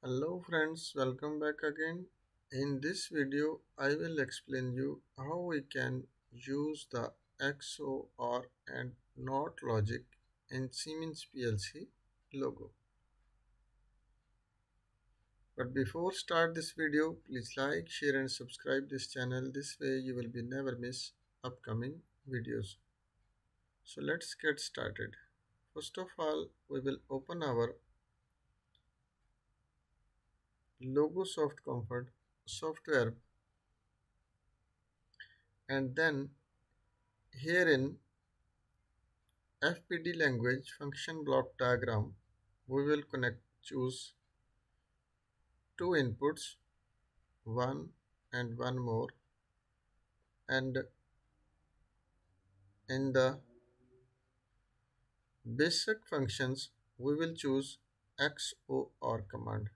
Hello friends, welcome back again. In this video, I will explain you how we can use the XOR and NOT logic in Siemens PLC logo. But before start this video, please like, share and subscribe this channel. This way you will be never miss upcoming videos. So let's get started. First of all, we will open our logo soft comfort software, and then herein FPD language function block diagram, we will choose two inputs, one and one more, and in the basic functions we will choose XOR command.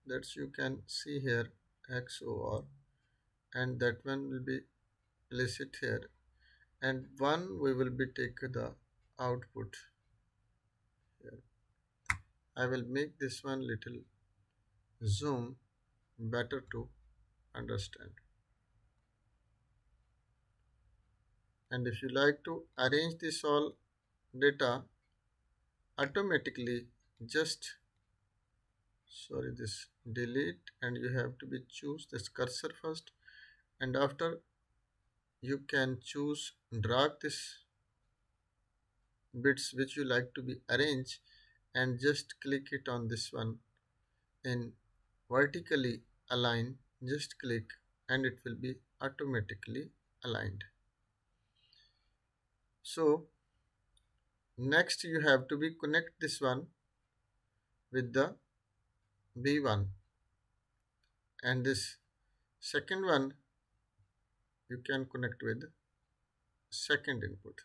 That's you can see here XOR, and that one will be place it here, and one we will be take the output here. I will make this one little zoom better to understand. And if you like to arrange this all data automatically, just this delete, and you have to be choose this cursor first, and after you can choose drag this bits which you like to be arranged, and just click it on this one in vertically align. Just click and it will be automatically aligned. So next you have to be connect this one with the B1, and this second one you can connect with second input,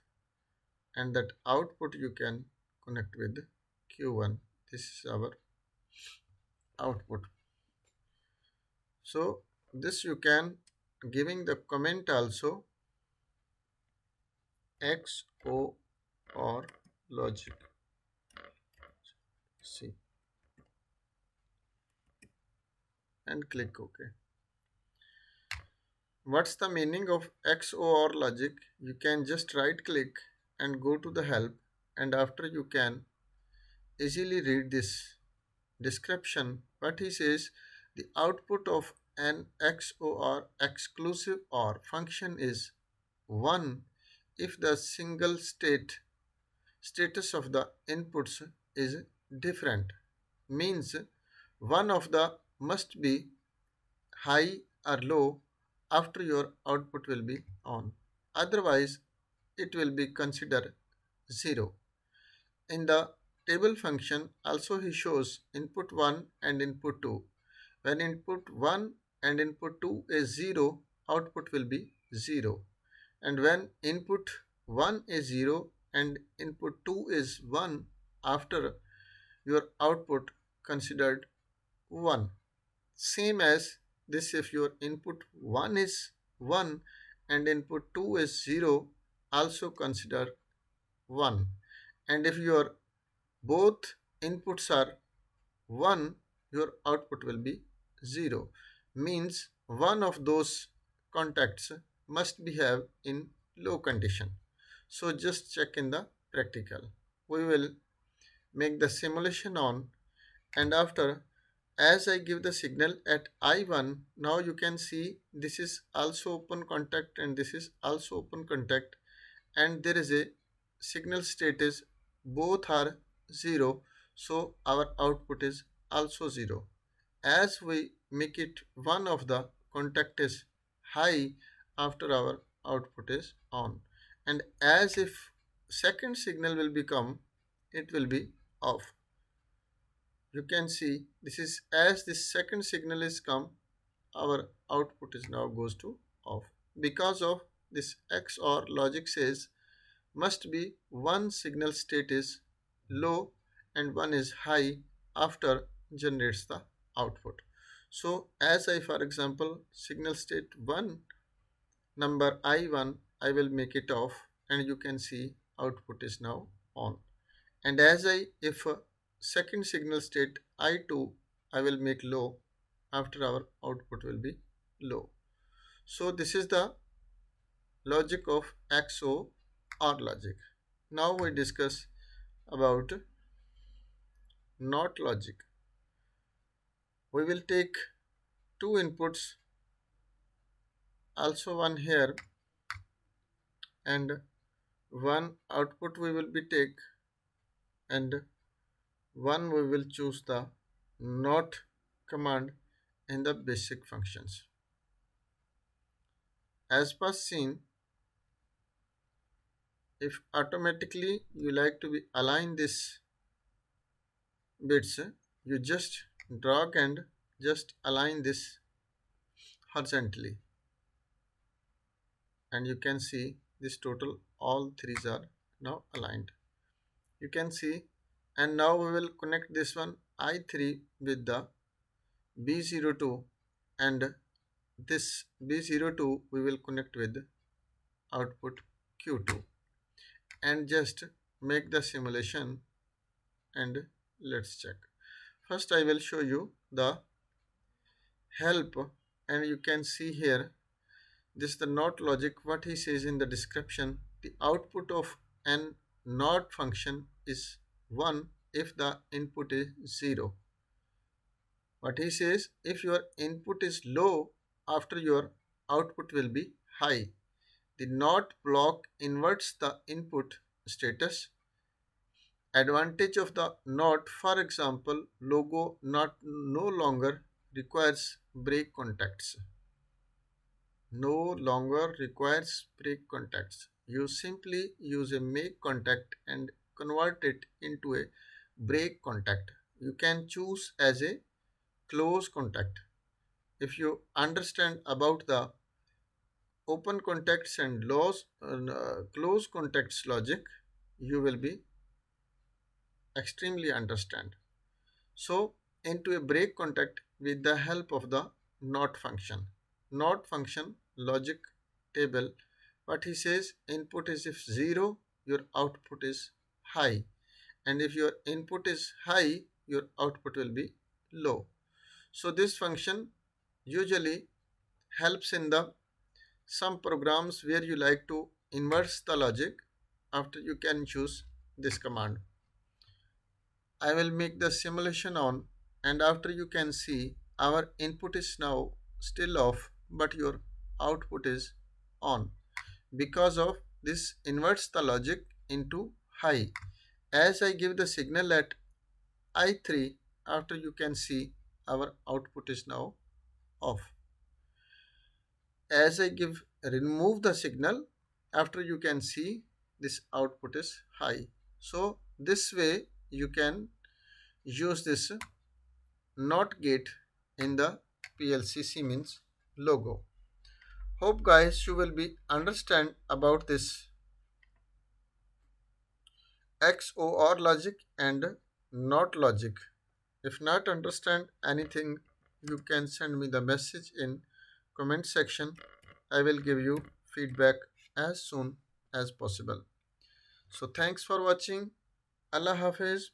and that output you can connect with Q1. This is our output. So this you can giving the comment also XOR logic. See, and click OK. What's the meaning of XOR logic? You can just right click and go to the help, and after you can easily read this description. What he says, the output of an XOR exclusive OR function is 1 if the single status of the inputs is different. Means one of the must be high or low after your output will be on. Otherwise, it will be considered 0. In the table function, also he shows input 1 and input 2. When input 1 and input 2 is 0, output will be 0. And when input 1 is 0 and input 2 is 1, after your output considered 1. Same as this, if your input 1 is 1 and input 2 is 0, also consider 1. And if your both inputs are 1, your output will be 0. Means one of those contacts must be have in low condition. So just check in the practical. We will make the simulation on, and after as I give the signal at I1, now you can see this is also open contact and this is also open contact, and there is a signal state is both are 0, so our output is also 0. As we make it one of the contact is high, after our output is on, and as if second signal will become, it will be off. You can see this is as this second signal is come, our output is now goes to off. Because of this XOR logic says must be one signal state is low and one is high after generates the output. So as I, for example, signal state 1 number I1, I will make it off, and you can see output is now on. And as I, if second signal state I2, I will make low. After our output will be low. So this is the logic of XOR logic. Now we discuss about NOT logic. We will take two inputs, also one here, and one output we will be take, and one we will choose the NOT command in the basic functions. As per seen, if automatically you like to be align this bits, you just drag and just align this horizontally, and you can see this total all threes are now aligned. You can see, and now we will connect this one I3 with the B02, and this B02 we will connect with output Q2, and just make the simulation, and let's check. First I will show you the help, and you can see here this is the NOT logic. What he says in the description, the output of an NOT function is 1 if the input is 0. What he says, if your input is low, after your output will be high. The NOT block inverts the input status. Advantage of the NOT, for example, logo not no longer requires break contacts. No longer requires break contacts. You simply use a make contact and convert it into a break contact. You can choose as a close contact. If you understand about the open contacts and close contacts logic, you will be extremely understand. So into a break contact with the help of the NOT function. NOT function logic table, what he says, input is if 0, your output is high, and if your input is high, your output will be low. So this function usually helps in the some programs where you like to inverse the logic. After you can choose this command. I will make the simulation on, and after you can see our input is now still off, but your output is on, because of this inverts the logic into high. As I give the signal at I3, after you can see our output is now off. As I remove the signal, after you can see this output is high. So this way you can use this NOT gate in the PLC Siemens logo. Hope guys you will be understand about this XOR logic and NOT logic. If not understand anything, you can send me the message in comment section. I will give you feedback as soon as possible. So thanks for watching. Allah Hafiz.